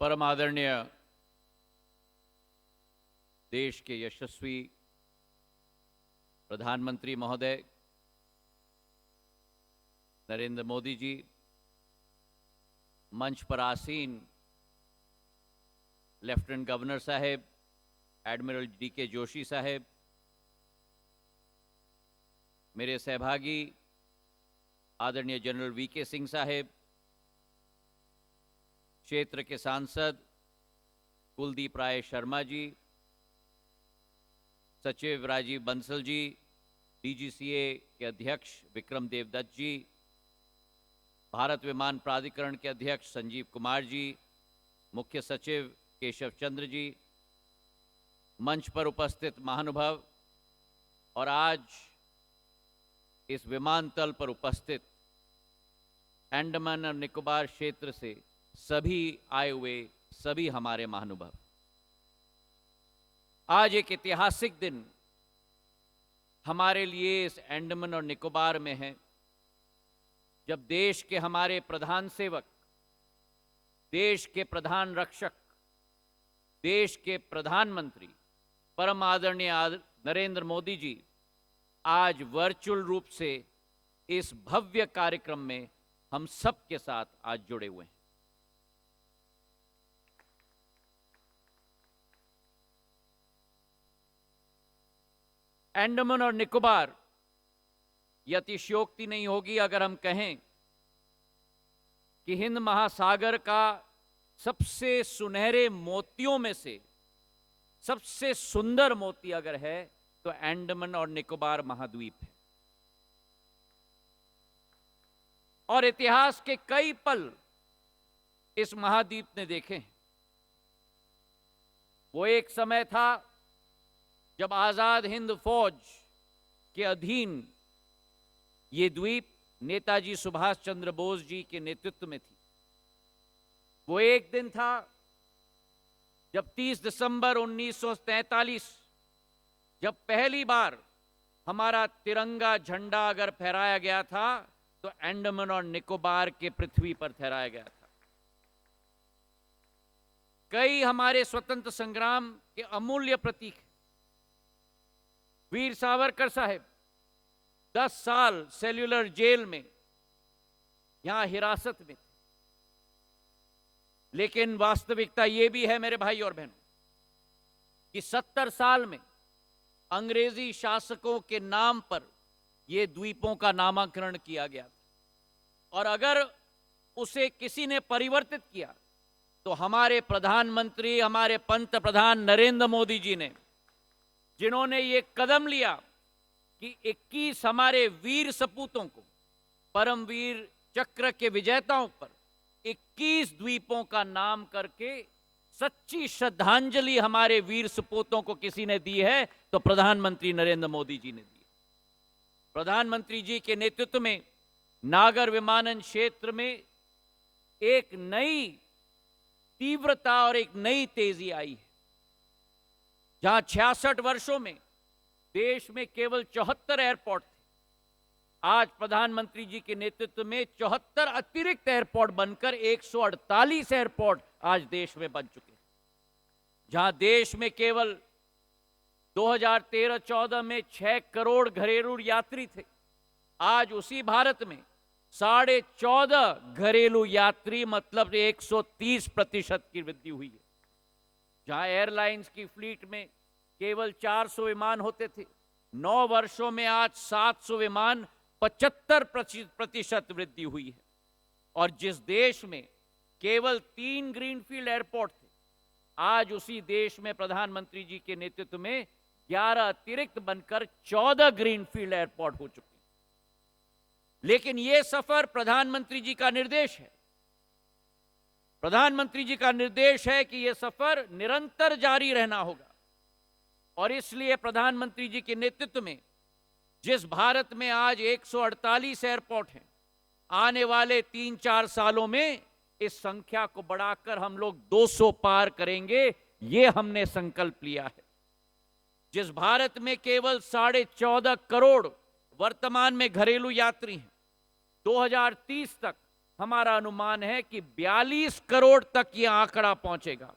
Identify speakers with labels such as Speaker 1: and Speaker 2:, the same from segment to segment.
Speaker 1: परम आदरणीय देश के यशस्वी प्रधानमंत्री महोदय नरेंद्र मोदी जी, मंच पर आसीन लेफ्टिनेंट गवर्नर साहब, एडमिरल डी.के. जोशी साहब, मेरे सहभागी आदरणीय जनरल वी.के. सिंह साहब, क्षेत्र के सांसद कुलदीप राय शर्मा जी, सचिव राजीव बंसल जी, डीजीसीए के अध्यक्ष विक्रम देवदत्त जी, भारत विमान प्राधिकरण के अध्यक्ष संजीव कुमार जी, मुख्य सचिव केशव चंद्र जी, मंच पर उपस्थित महानुभाव और आज इस विमानतल पर उपस्थित अंडमान और निकोबार क्षेत्र से सभी आए हुए सभी हमारे महानुभाव, आज एक ऐतिहासिक दिन हमारे लिए इस अंडमान और निकोबार में है, जब देश के हमारे प्रधान सेवक, देश के प्रधान रक्षक, देश के प्रधानमंत्री परम आदरणीय नरेंद्र मोदी जी आज वर्चुअल रूप से इस भव्य कार्यक्रम में हम सब के साथ आज जुड़े हुए हैं। अंडमान और निकोबार, यह अतिशयोक्ति नहीं होगी अगर हम कहें कि हिंद महासागर का सबसे सुनहरे मोतियों में से सबसे सुंदर मोती अगर है तो अंडमान और निकोबार महाद्वीप है। और इतिहास के कई पल इस महाद्वीप ने देखे हैं। वो एक समय था जब आजाद हिंद फौज के अधीन ये द्वीप नेताजी सुभाष चंद्र बोस जी के नेतृत्व में थी। वो एक दिन था जब 30 दिसंबर 1943 जब पहली बार हमारा तिरंगा झंडा अगर फहराया गया था तो अंडमान और निकोबार के पृथ्वी पर फहराया गया था। कई हमारे स्वतंत्र संग्राम के अमूल्य प्रतीक, वीर सावरकर साहब 10 साल सेल्युलर जेल में यहां हिरासत में थे, लेकिन वास्तविकता यह भी है मेरे भाई और बहनों कि 70 साल में अंग्रेजी शासकों के नाम पर यह द्वीपों का नामकरण किया गया था। और अगर उसे किसी ने परिवर्तित किया तो हमारे प्रधानमंत्री, हमारे पंत प्रधान नरेंद्र मोदी जी ने, जिन्होंने ये कदम लिया कि 21 हमारे वीर सपूतों को, परमवीर चक्र के विजेताओं पर 21 द्वीपों का नाम करके सच्ची श्रद्धांजलि हमारे वीर सपूतों को किसी ने दी है तो प्रधानमंत्री नरेंद्र मोदी जी ने दी। प्रधानमंत्री जी के नेतृत्व में नागर विमानन क्षेत्र में एक नई तीव्रता और एक नई तेजी आई है। जहां 66 वर्षों में देश में केवल 74 एयरपोर्ट थे, आज प्रधानमंत्री जी के नेतृत्व में 74 अतिरिक्त एयरपोर्ट बनकर 148 एयरपोर्ट आज देश में बन चुके हैं। जहां देश में केवल 2013-14 में 6 करोड़ घरेलू यात्री थे, आज उसी भारत में 14.5 घरेलू यात्री, मतलब 130% की वृद्धि हुई है। जहां एयरलाइंस की फ्लीट में केवल 400 विमान होते थे, 9 वर्षों में आज 700 विमान, 75% वृद्धि हुई है। और जिस देश में केवल 3 ग्रीनफील्ड एयरपोर्ट थे, आज उसी देश में प्रधानमंत्री जी के नेतृत्व में 11 अतिरिक्त बनकर 14 ग्रीनफील्ड एयरपोर्ट हो चुके हैं। लेकिन यह सफर प्रधानमंत्री जी का निर्देश है। प्रधानमंत्री जी का निर्देश है कि यह सफर निरंतर जारी रहना होगा। और इसलिए प्रधानमंत्री जी के नेतृत्व में जिस भारत में आज 148 एयरपोर्ट हैं, आने वाले 3-4 सालों में इस संख्या को बढ़ाकर हम लोग 200 पार करेंगे, ये हमने संकल्प लिया है। जिस भारत में केवल 14.5 करोड़ वर्तमान में घरेलू यात्री हैं, 2030 तक हमारा अनुमान है कि 42 करोड़ तक यह आंकड़ा पहुंचेगा।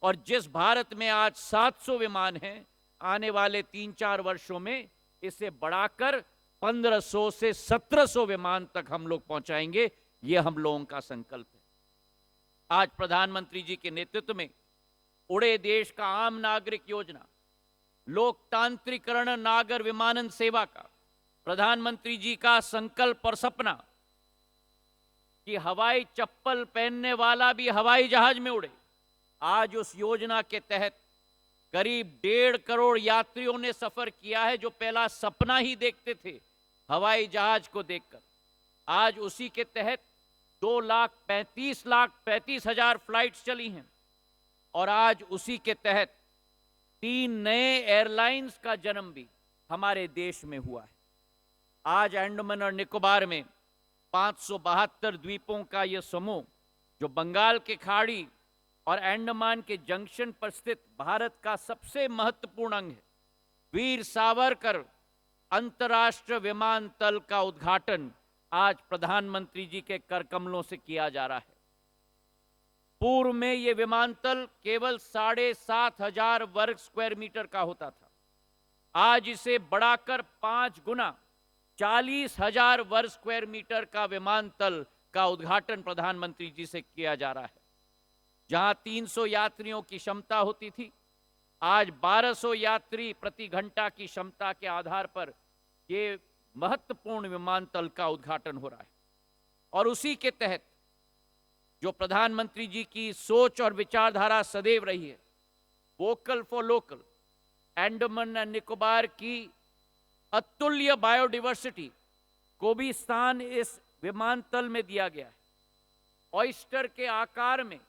Speaker 1: और जिस भारत में आज 700 विमान हैं, आने वाले 3-4 वर्षों में इसे बढ़ाकर 1500 से 1700 विमान तक हम लोग पहुंचाएंगे। यह हम लोगों का संकल्प है। आज प्रधानमंत्री जी के नेतृत्व में उड़े देश का आम नागरिक योजना, लोकतांत्रिकरण नागर विमानन सेवा का प्रधानमंत्री जी का संकल्प और सपना कि हवाई चप्पल पहनने वाला भी हवाई जहाज में उड़े, आज उस योजना के तहत करीब 1.5 करोड़ यात्रियों ने सफर किया है, जो पहला सपना ही देखते थे हवाई जहाज को देखकर। आज उसी के तहत 2,35,35,000 फ्लाइट्स चली हैं। और आज उसी के तहत 3 नए एयरलाइंस का जन्म भी हमारे देश में हुआ है। आज अंडमान और निकोबार में 572 द्वीपों का यह समूह, जो बंगाल के खाड़ी और अंडमान के जंक्शन पर स्थित भारत का सबसे महत्वपूर्ण अंग है। वीर सावरकर अंतर्राष्ट्रीय विमानतल का उद्घाटन आज प्रधानमंत्री जी के कर कमलों से किया जा रहा है। पूर्व में यह विमानतल केवल 7,500 वर्ग स्क्वायर मीटर का होता था। आज इसे बढ़ाकर 5 गुना 40,000 वर्ग स्क्वायर मीटर का विमानतल का उद्घाटन प्रधानमंत्री जी से किया जा रहा है। जहां 300 यात्रियों की क्षमता होती थी, आज 1200 यात्री प्रति घंटा की क्षमता के आधार पर यह महत्वपूर्ण विमानतल का उद्घाटन हो रहा है। और उसी के तहत जो प्रधानमंत्री जी की सोच और विचारधारा सदैव रही है, vocal for local, Andaman and Nicobar की अतुल्य बायोडाइवर्सिटी को भी स्थान इस विमानतल में दिया गया है। ऑयस्टर के आकार में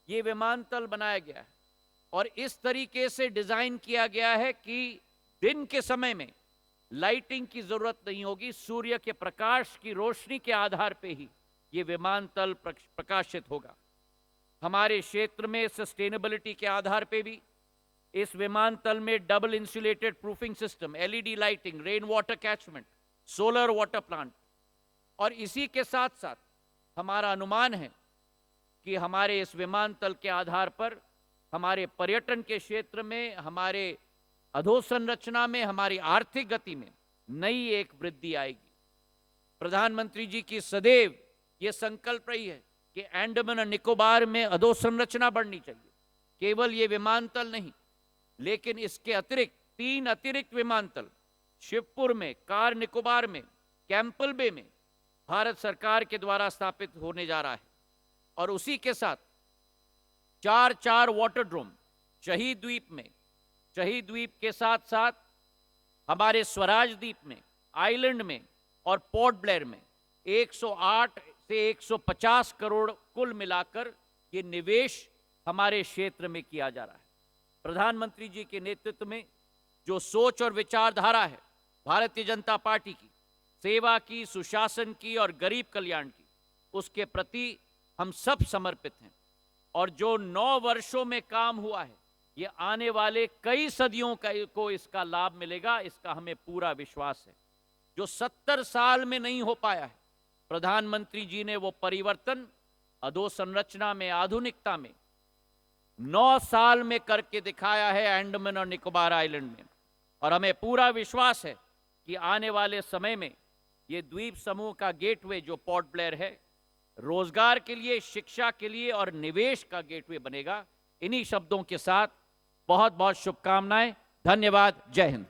Speaker 1: ये विमानतल बनाया गया है और इस तरीके से डिजाइन किया गया है कि दिन के समय में लाइटिंग की जरूरत नहीं होगी। सूर्य के प्रकाश की रोशनी के आधार पे ही ये विमानतल प्रकाशित होगा। हमारे क्षेत्र में सस्टेनेबिलिटी के आधार पे भी इस विमानतल में double insulated proofing system, LED lighting, rain water catchment, solar water plant, और इसी के साथ साथ हमारा अनुमान है कि हमारे इस विमानतल के आधार पर हमारे पर्यटन के क्षेत्र में, हमारे अधोसंरचना में, हमारी आर्थिक गति में नई एक वृद्धि आएगी। प्रधानमंत्री जी की सदैव ये संकल्प रही है कि अंडमान और निकोबार में अधोसंरचना बढ़नी चाहिए। केवल ये विमानतल नहीं, लेकिन इसके अतिरिक्त 3 अतिरिक्त विमानतल शिवपुर में, कार निकोबार में, कैंपल बे में भारत सरकार के द्वारा स्थापित होने जा रहा है। और उसी के साथ 4 वाटर ड्रोम शहीद द्वीप में, शहीद द्वीप के साथ साथ हमारे स्वराज द्वीप में, आइलैंड में और पोर्ट ब्लेयर में 108 से 150 करोड़ कुल मिलाकर ये निवेश हमारे क्षेत्र में किया जा रहा है। प्रधानमंत्री जी के नेतृत्व में जो सोच और विचारधारा है भारतीय जनता पार्टी की, सेवा की, सुशासन की और गरीब कल्याण की, उसके प्रति हम सब समर्पित हैं। और जो 9 वर्षों में काम हुआ है, ये आने वाले कई सदियों को इसका लाभ मिलेगा, इसका हमें पूरा विश्वास है। जो 70 साल में नहीं हो पाया है, प्रधानमंत्री जी ने वो परिवर्तन अधोसंरचना में, आधुनिकता में 9 साल में करके दिखाया है अंडमान और निकोबार आइलैंड में। और हमें पूरा विश्वास है कि आने वाले समय में ये द्वीप समूह का गेटवे जो पोर्ट ब्लेयर है, रोजगार के लिए, शिक्षा के लिए और निवेश का गेटवे बनेगा। इन्हीं शब्दों के साथ बहुत बहुत शुभकामनाएं। धन्यवाद। जय हिंद।